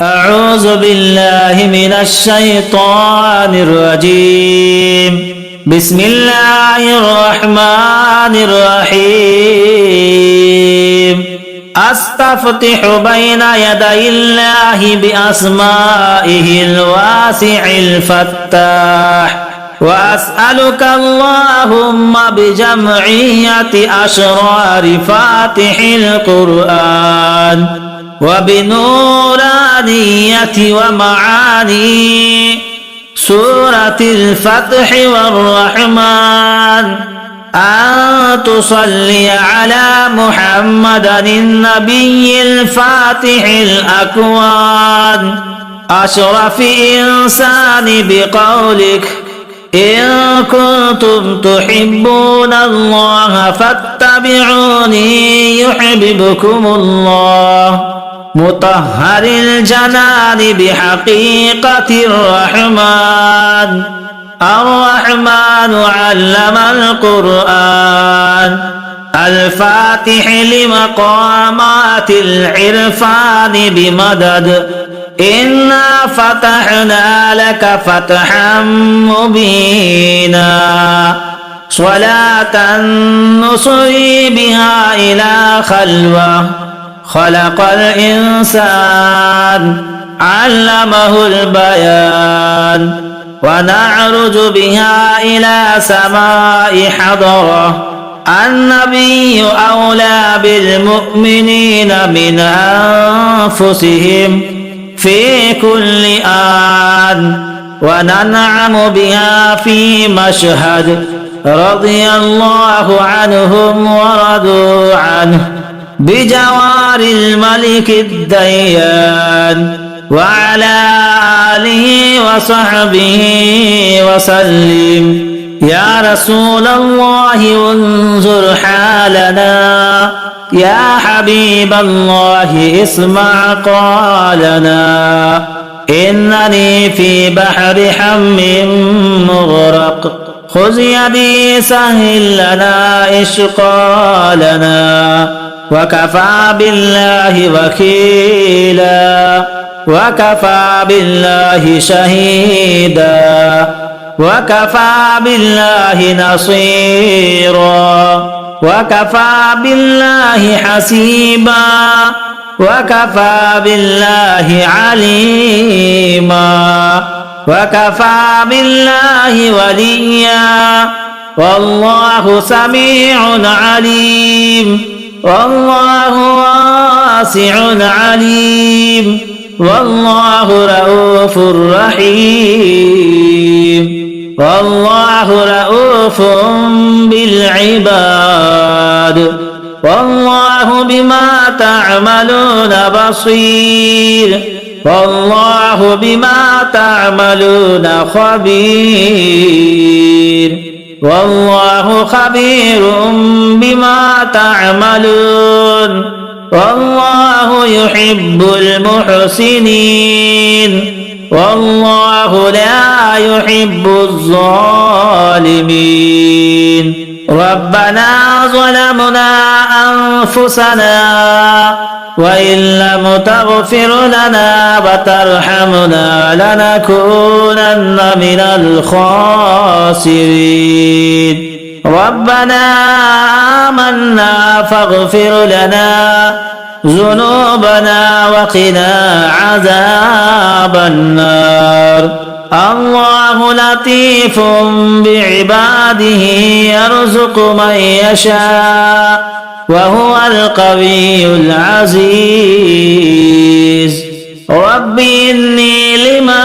أعوذ بالله من الشيطان الرجيم. بسم الله الرحمن الرحيم. أستفتح بين يدي الله بأسمائه الواسع الفتاح، وأسألك اللهم بجمعية أشرار فاتح القرآن وبنورانية ومعاني سورة الفتح والرحمن أن تصلي على محمد النبي الفاتح الأكوان أشرف إنسان بقولك إن كنتم تحبون الله فاتبعوني يحببكم الله، مطهر الجنان بحقيقة الرحمن. الرحمن علم القرآن الفاتح لمقامات العرفان بمدد. إنا فتحنا لك فتحا مبينا، صلاة نصري بها إلى خلوة. خلق الإنسان علمه البيان، ونعرج بها إلى سماء حضرة. النبي أولى بالمؤمنين من أنفسهم في كل آن، وننعم بها في مشهد. رضي الله عنهم ورضوا عنه بجوار الملك الديان، وعلى آله وصحبه وسلم. يا رسول الله انظر حالنا، يا حبيب الله اسمع قالنا. إنني في بحر حم مغرق، خذ يدي سهل لنا إشقالنا. وكفى بالله وكيلا، وكفى بالله شهيدا، وكفى بالله نصيرا، وكفى بالله حسيبا، وكفى بالله عليما، وكفى بالله وليا. والله سميع عليم، والله واسع عليم، والله رؤوف رحيم، والله رؤوف بالعباد. والله بما تعملون بصير، والله بما تعملون خبير، والله خبير بما تعملون. والله يحب المحسنين، والله لا يحب الظالمين. ربنا ظلمنا أنفسنا وإن لم تغفر لنا وترحمنا لنكونن من الخاسرين. ربنا آمنا فاغفر لنا ذنوبنا وقنا عذاب النار. الله لطيف بعباده يرزق من يشاء وهو القوي العزيز. رب إني لما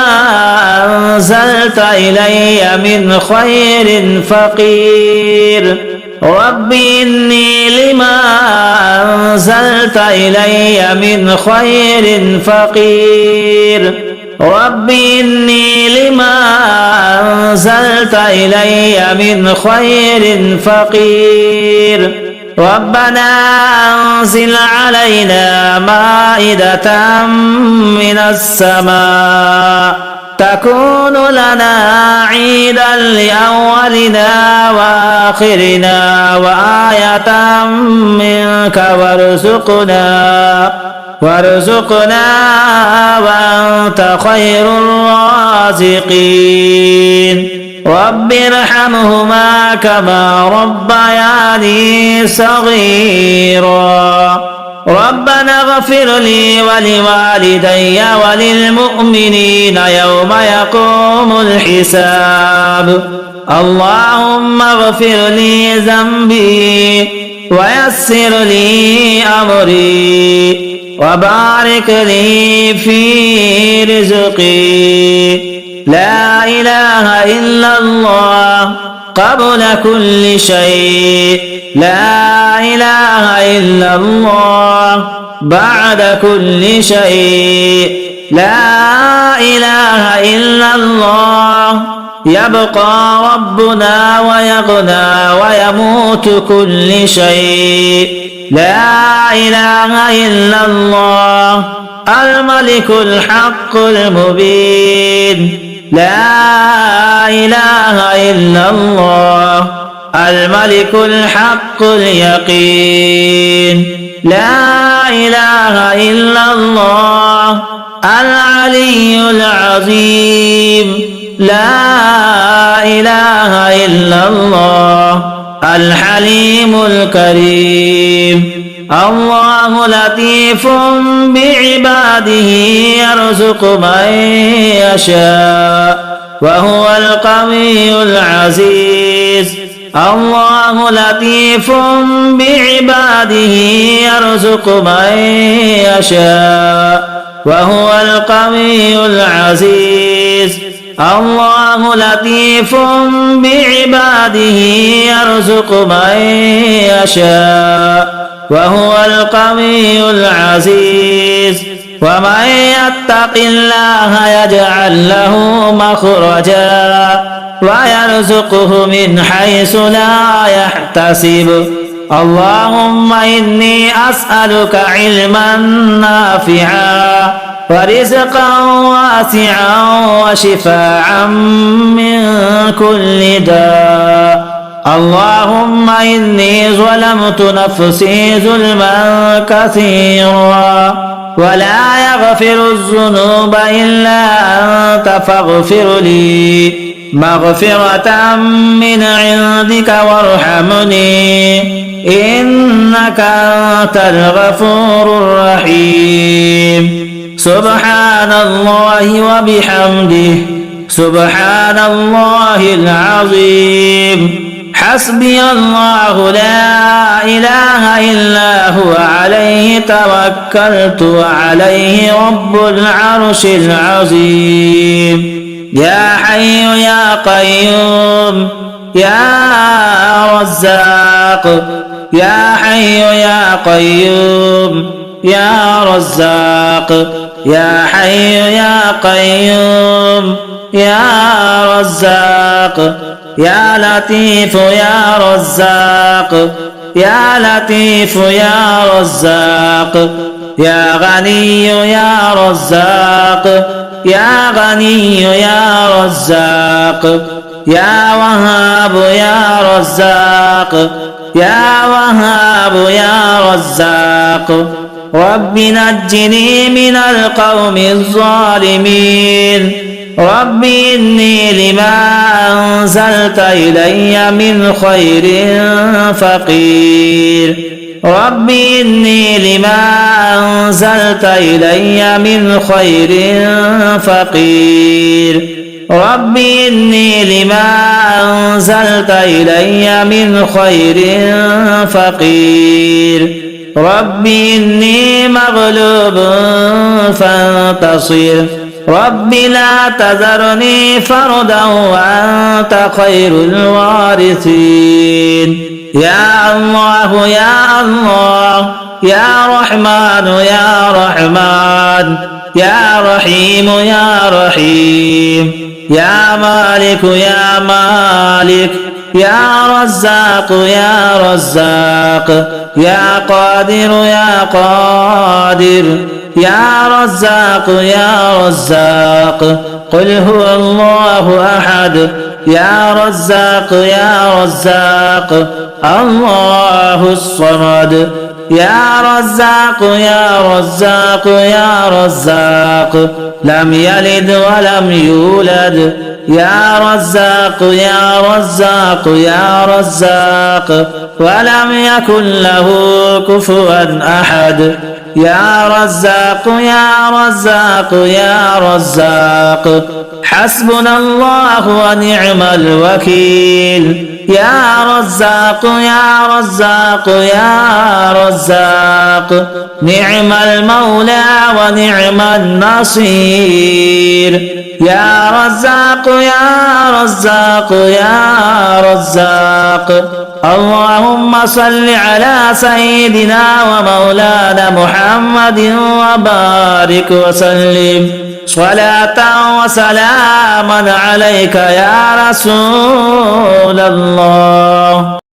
أنزلت إلي من خير فقير. رب إني لما أنزلت إلي من خير فقير. رب إني لما أنزلت إلي من خير فقير. ربنا أنزل علينا مائدة من السماء تكون لنا عيدا لأولنا وآخرنا وآية منك وارزقنا وأنت خير الرازقين رب ارحمهما كما ربياني صغيرا ربنا اغفر لي ولوالدي وللمؤمنين يوم يقوم الحساب اللهم اغفر لي ذنبي ويسر لي أمري وبارك لي في رزقي لا إله إلا الله قبل كل شيء لا إله إلا الله بعد كل شيء لا إله إلا الله يبقى ربنا ويغنى ويموت كل شيء لا إله إلا الله الملك الحق المبين لا إله إلا الله الملك الحق اليقين لا إله إلا الله العلي العظيم لا إله إلا الله الحليم الكريم الله لطيف بعباده يرزق من يشاء وهو القوي العزيز الله لطيف بعباده يرزق من يشاء وهو القوي العزيز الله لطيف بعباده يرزق من يشاء وهو القوي العزيز ومن يتق الله يجعل له مخرجا ويرزقه من حيث لا يحتسب اللهم إني أسألك علما نافعا ورزقا واسعا وشفاعا من كل داء اللهم إني ظلمت نفسي ظلما كثيرا ولا يغفر الذنوب إلا أنت فاغفر لي مغفرة من عندك وارحمني إنك أنت الغفور الرحيم سبحان الله وبحمده سبحان الله العظيم حسبي الله لا إله إلا هو عليه توكلت وعليه رب العرش العظيم يا حي يا قيوم يا رزاق يا حي يا قيوم يا رزاق يا حي يا قيوم يا رزاق يا لطيف يا رزاق يا لطيف يا رزاق يا غني يا رزاق يا غني يا رزاق يا وهاب يا رزاق يا وهاب يا رزاق رب نجني من القوم الظالمين رب إني لما أنزلت إلي من خير فقير رب إني لما أنزلت إلي من خير فقير رب إني لما أنزلت إلي من خير فقير رب إني مغلوب فانتصر رب لا تذرني فردا وأنت خير الوارثين يا الله يا الله يا رحمن يا رحمن يا رحيم يا رحيم يا مالك يا مالك يا رزاق يا رزاق يا قادر يا قادر يا رزاق يا رزاق قل هو الله أحد يا رزاق يا رزاق الله الصمد يا رزاق يا رزاق يا رزاق لم يلد ولم يولد يا رزاق يا رزاق يا رزاق ولم يكن له كفوا أحد يا رزاق يا رزاق يا رزاق حسبنا الله ونعم الوكيل يا رزاق يا رزاق يا رزاق نعم المولى ونعم النصير يا رزاق يا رزاق يا رزاق اللهم صل على سيدنا ومولانا محمد وبارك وسلم صلاة وسلاما عليك يا رسول الله.